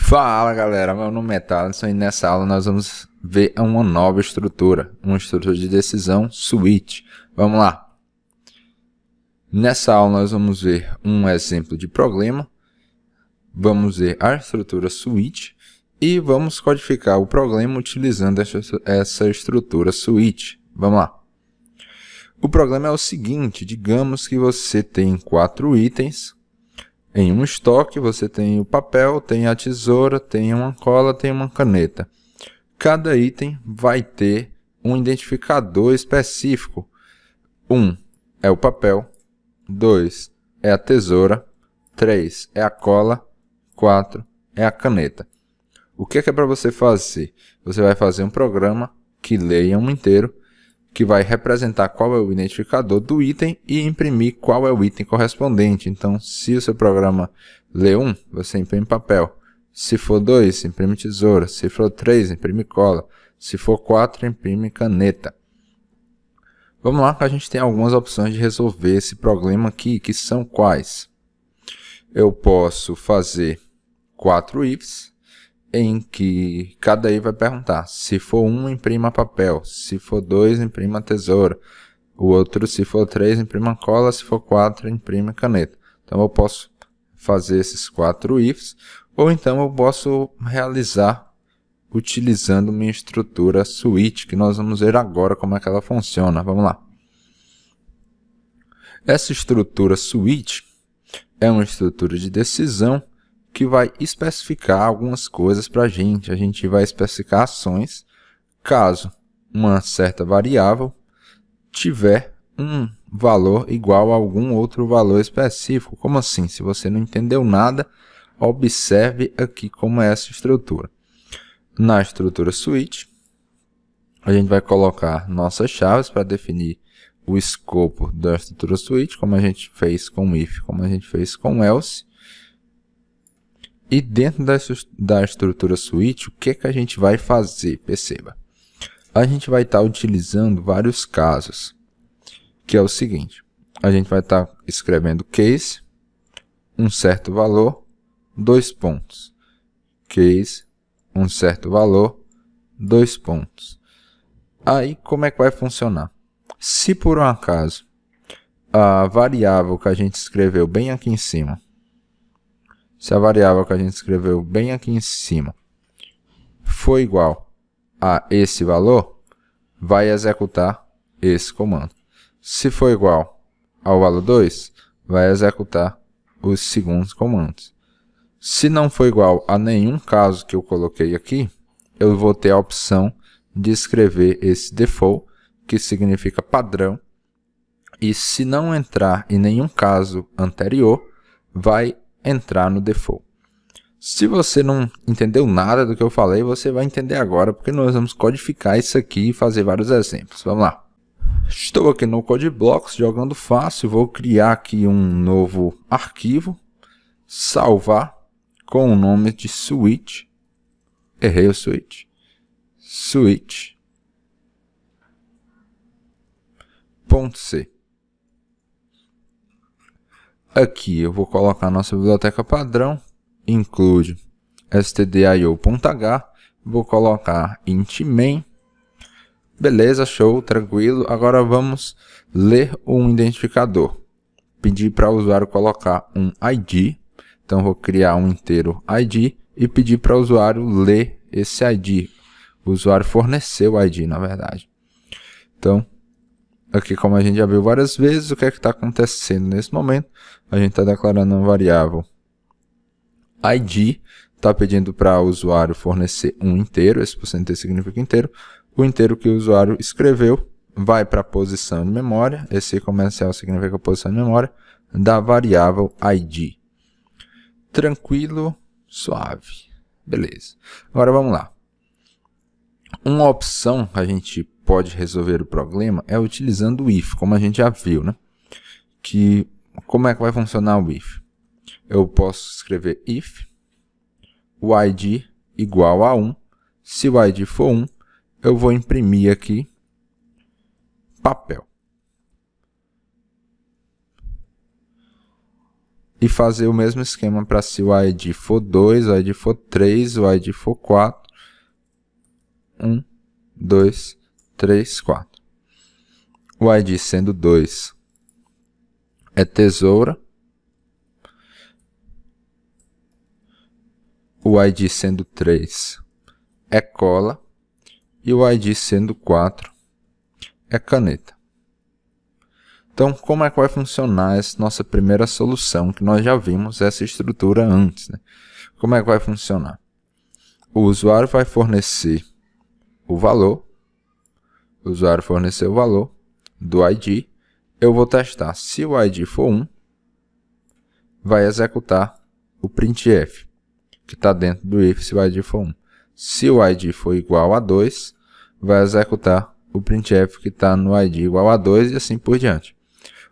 Fala galera, meu nome é Thaleson e nessa aula nós vamos ver uma nova estrutura, uma estrutura de decisão switch. Vamos lá. Nessa aula nós vamos ver um exemplo de problema, vamos ver a estrutura switch e vamos codificar o problema utilizando essa estrutura switch. Vamos lá. O problema é o seguinte, digamos que você tem 4 itens. Em um estoque, você tem o papel, tem a tesoura, tem uma cola, tem uma caneta. Cada item vai ter um identificador específico. 1 é o papel, 2 é a tesoura, 3 é a cola, 4 é a caneta. O que é para você fazer? Você vai fazer um programa que leia um inteiro, que vai representar qual é o identificador do item e imprimir qual é o item correspondente. Então, se o seu programa lê 1, você imprime papel. Se for 2, imprime tesoura. Se for 3, imprime cola. Se for 4, imprime caneta. Vamos lá, que a gente tem algumas opções de resolver esse problema aqui, que são quais? Eu posso fazer 4 ifs, em que cada if vai perguntar, se for 1, imprima papel, se for 2, imprima tesoura, o outro, se for 3, imprima cola, se for 4, imprima caneta. Então eu posso fazer esses 4 ifs, ou então eu posso realizar utilizando minha estrutura switch, que nós vamos ver agora como é que ela funciona. Vamos lá. Essa estrutura switch é uma estrutura de decisão que vai especificar algumas coisas para a gente. A gente vai especificar ações caso uma certa variável tiver um valor igual a algum outro valor específico. Como assim? Se você não entendeu nada, observe aqui como é essa estrutura. Na estrutura switch, a gente vai colocar nossas chaves para definir o escopo da estrutura switch, como a gente fez com if, como a gente fez com else. E dentro da estrutura switch, o que a gente vai fazer? Perceba. A gente vai estar utilizando vários casos, que é o seguinte. A gente vai estar escrevendo case, um certo valor, 2 pontos. Case, um certo valor, 2 pontos. Aí, como é que vai funcionar? Se por um acaso a variável que a gente escreveu bem aqui em cima, se a variável que a gente escreveu bem aqui em cima for igual a esse valor, vai executar esse comando. Se for igual ao valor 2, vai executar os segundos comandos. Se não for igual a nenhum caso que eu coloquei aqui, eu vou ter a opção de escrever esse default, que significa padrão, e se não entrar em nenhum caso anterior, vai entrar no default. Se você não entendeu nada do que eu falei, você vai entender agora, porque nós vamos codificar isso aqui e fazer vários exemplos. Vamos lá. Estou aqui no CodeBlocks jogando fácil, vou criar aqui um novo arquivo, salvar com o nome de switch. Errei o switch. Switch.c. Aqui eu vou colocar a nossa biblioteca padrão, include stdio.h, vou colocar int main, beleza, show, tranquilo. Agora vamos ler um identificador, pedir para o usuário colocar um ID, então vou criar um inteiro ID e pedir para o usuário ler esse ID, o usuário forneceu o ID na verdade. Então, aqui, como a gente já viu várias vezes, o que é que está acontecendo nesse momento? A gente está declarando uma variável ID, está pedindo para o usuário fornecer um inteiro, esse %t significa inteiro. O inteiro que o usuário escreveu vai para a posição de memória, esse comercial significa posição de memória, da variável ID. Tranquilo, suave. Beleza. Agora vamos lá. Uma opção que a gente pode resolver o problema é utilizando o if, como a gente já viu, né? Como é que vai funcionar o if? Eu posso escrever if o id igual a 1. Se o id for 1, eu vou imprimir aqui papel. e fazer o mesmo esquema para se o ID for 2, o ID for 3, o ID for 4. 1, 2, 3, 4. O ID sendo 2 é tesoura. O ID sendo 3 é cola. E o ID sendo 4 é caneta. Então, como é que vai funcionar essa nossa primeira solução, que nós já vimos essa estrutura antes, né? Como é que vai funcionar? O usuário vai fornecer o valor. O usuário forneceu o valor do ID. Eu vou testar. Se o ID for 1, vai executar o printf, que está dentro do if se o ID for 1. Se o ID for igual a 2, vai executar o printf que está no ID igual a 2 e assim por diante.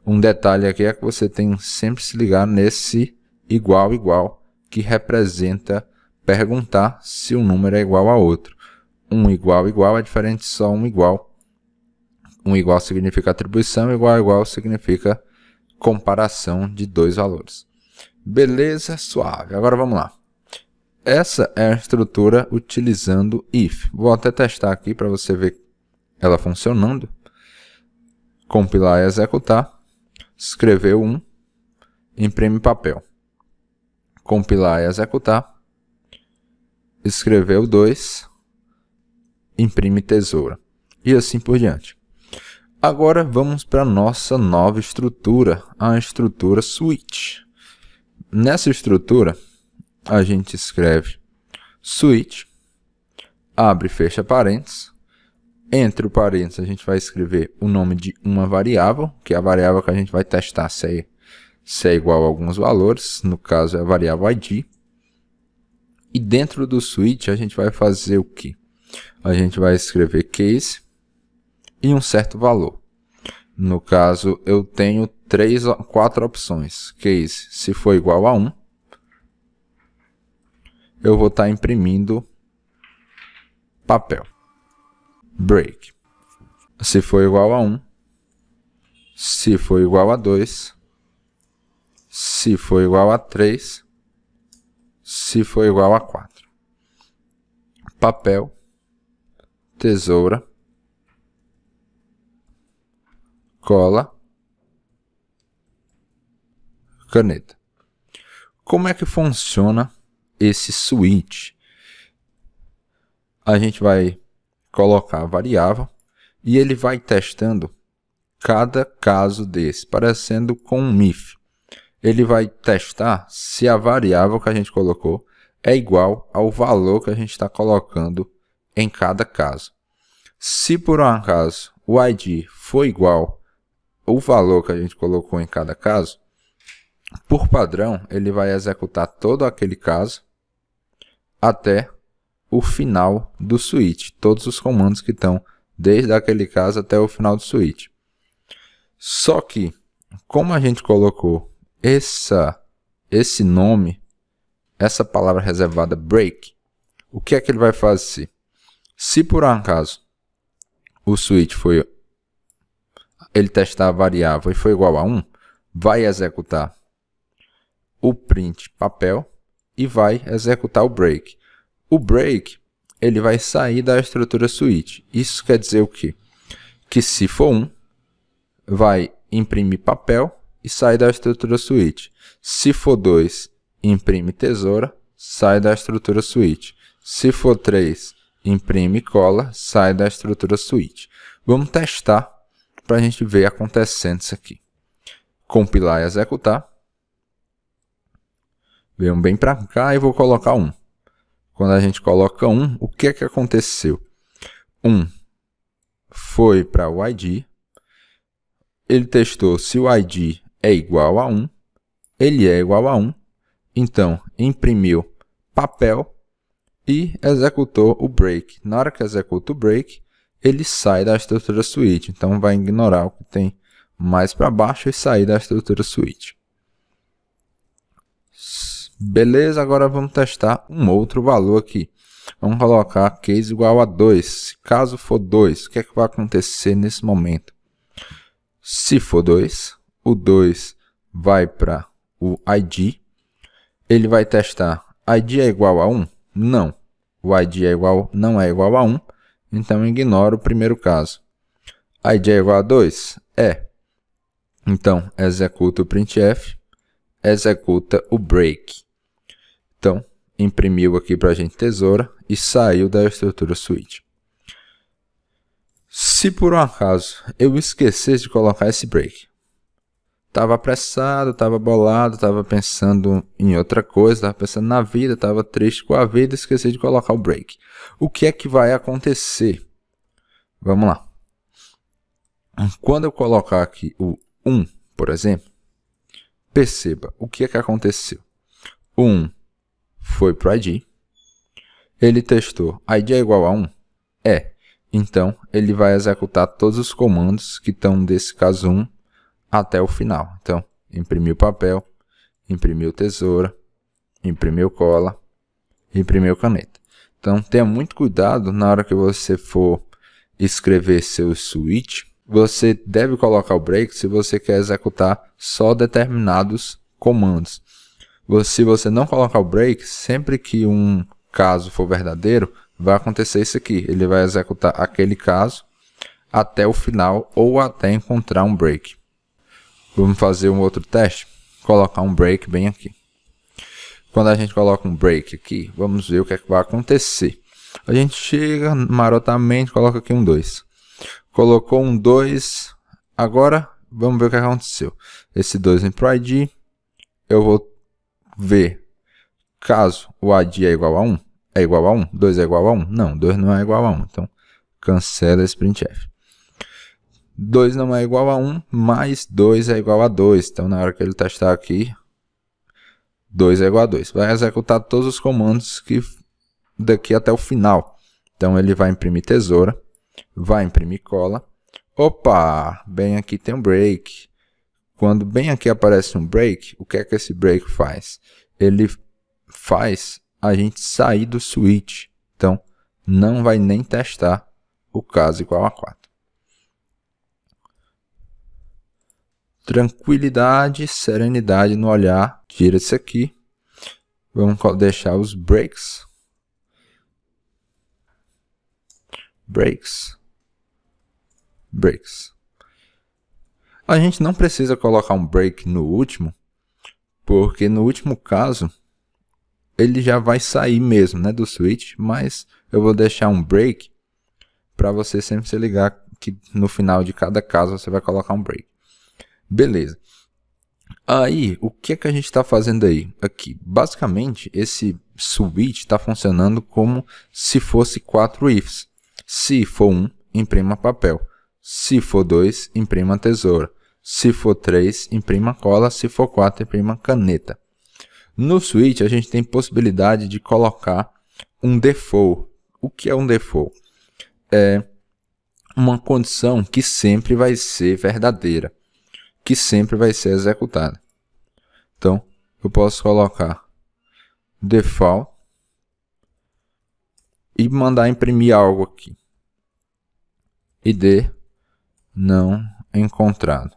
Um detalhe aqui é que você tem sempre se ligar nesse igual, que representa perguntar se um número é igual a outro. Um igual é diferente só um igual. Um igual significa atribuição, igual significa comparação de dois valores. Beleza, suave. Agora vamos lá. Essa é a estrutura utilizando if. Vou até testar aqui para você ver ela funcionando. Compilar e executar. Escreveu 1, imprime papel. Compilar e executar. Escreveu 2, imprime tesoura. E assim por diante. Agora vamos para a nossa nova estrutura, a estrutura switch. Nessa estrutura, a gente escreve switch, abre e fecha parênteses. Entre o parênteses, a gente vai escrever o nome de uma variável, que é a variável que a gente vai testar se é igual a alguns valores, no caso é a variável ID. E dentro do switch, a gente vai fazer o quê? A gente vai escrever case e um certo valor. No caso, eu tenho 4 opções. Case, se for igual a 1, eu vou estar imprimindo papel. Break. Se for igual a 1, se for igual a 2, se for igual a 3, se for igual a 4. Papel, tesoura, cola, caneta. Como é que funciona esse switch? A gente vai colocar a variável e ele vai testando cada caso desse, parecendo com um if. Ele vai testar se a variável que a gente colocou é igual ao valor que a gente está colocando em cada caso. Se por um acaso o ID for igual ao valor que a gente colocou em cada caso, por padrão ele vai executar todo aquele caso até o final do switch, todos os comandos que estão desde aquele caso até o final do switch. Só que, como a gente colocou esse nome, essa palavra reservada break, o que é que ele vai fazer? Se por um acaso o switch ele testar a variável e foi igual a 1, vai executar o print papel e vai executar o break. O break, ele vai sair da estrutura switch. Isso quer dizer o quê? Que se for 1, vai imprimir papel e sai da estrutura switch. Se for 2, imprime tesoura, sai da estrutura switch. Se for 3, imprime cola, sai da estrutura switch. Vamos testar para a gente ver acontecendo isso aqui. Compilar e executar. Venho bem para cá e vou colocar 1. Quando a gente coloca 1, o que é que aconteceu? 1 foi para o ID. Ele testou se o ID é igual a 1. Ele é igual a 1. Então, imprimiu papel e executou o break. Na hora que executa o break, ele sai da estrutura switch. Então, vai ignorar o que tem mais para baixo e sair da estrutura switch. Beleza, agora vamos testar um outro valor aqui. Vamos colocar case igual a 2. Caso for 2, o que é que vai acontecer nesse momento? Se for 2, o 2 vai para o ID. Ele vai testar, ID é igual a 1? Não. O ID não é igual a 1, então ignora o primeiro caso. ID é igual a 2? É. Então, executa o printf, executa o break. Então, imprimiu aqui para a gente tesoura e saiu da estrutura switch. Se por um acaso eu esquecesse de colocar esse break, estava apressado, estava bolado, estava pensando em outra coisa, estava pensando na vida, estava triste com a vida, esqueci de colocar o break. O que é que vai acontecer? Vamos lá. Quando eu colocar aqui o 1, por exemplo, perceba o que é que aconteceu. O 1 foi para o ID, ele testou, ID é igual a 1? É. Então, ele vai executar todos os comandos que estão desse caso 1 até o final. Então, imprimiu papel, imprimiu tesoura, imprimiu cola, imprimiu caneta. Então, tenha muito cuidado na hora que você for escrever seu switch. Você deve colocar o break se você quer executar só determinados comandos. Se você não colocar o break, sempre que um caso for verdadeiro, vai acontecer isso aqui. Ele vai executar aquele caso até o final ou até encontrar um break. Vamos fazer um outro teste? Colocar um break bem aqui. Quando a gente coloca um break aqui, vamos ver o que é que vai acontecer. A gente chega marotamente, coloca aqui um 2. Colocou um 2. Agora, vamos ver o que aconteceu. Esse 2 vem para o ID. Eu vou ver caso o ID é igual a 1. É igual a 1? 2 é igual a 1? Não, 2 não é igual a 1. Então, cancela esse printf. 2 não é igual a 1, mais 2 é igual a 2. Então, na hora que ele testar aqui, 2 é igual a 2. Vai executar todos os comandos que daqui até o final. Então, ele vai imprimir tesoura, vai imprimir cola. Opa, bem aqui tem um break. Quando bem aqui aparece um break, o que é que esse break faz? Ele faz a gente sair do switch. Então, não vai nem testar o caso igual a 4. Tranquilidade, serenidade no olhar. Tira isso aqui. Vamos deixar os breaks. Breaks. A gente não precisa colocar um break no último, porque no último caso ele já vai sair mesmo, né, do switch, mas eu vou deixar um break para você sempre se ligar que no final de cada caso você vai colocar um break. Beleza. Aí, o que é que a gente está fazendo aí? Aqui, basicamente, esse switch está funcionando como se fosse 4 ifs. Se for 1, imprima papel. Se for 2, imprima tesoura. Se for 3, imprima cola. Se for 4, imprima caneta. No switch, a gente tem possibilidade de colocar um default. O que é um default? É uma condição que sempre vai ser verdadeira, que sempre vai ser executada. Então, eu posso colocar default e mandar imprimir algo aqui. ID não encontrado.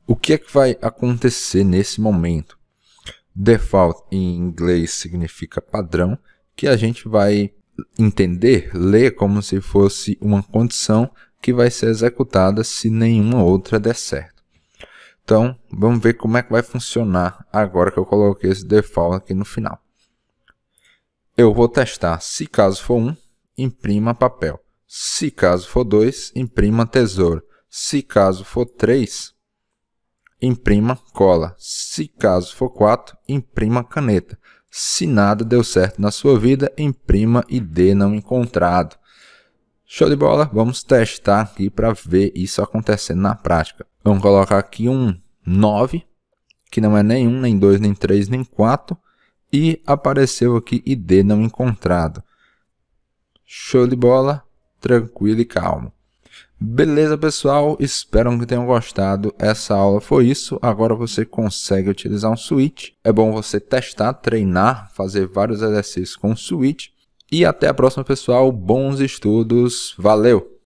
O que é que vai acontecer nesse momento? Default em inglês significa padrão, que a gente vai entender, ler como se fosse uma condição que vai ser executada se nenhuma outra der certo. Então, vamos ver como é que vai funcionar agora que eu coloquei esse default aqui no final. Eu vou testar. Se caso for 1, imprima papel. Se caso for 2, imprima tesoura. Se caso for 3, imprima cola. Se caso for 4, imprima caneta. Se nada deu certo na sua vida, imprima ID não encontrado. Show de bola? Vamos testar aqui para ver isso acontecendo na prática. Vamos colocar aqui um 9, que não é nem 1, nem 2, nem 3, nem 4. E apareceu aqui ID não encontrado. Show de bola? Tranquilo e calmo. Beleza, pessoal? Espero que tenham gostado. Essa aula foi isso. Agora você consegue utilizar um switch. É bom você testar, treinar, fazer vários exercícios com o switch. E até a próxima, pessoal. Bons estudos. Valeu!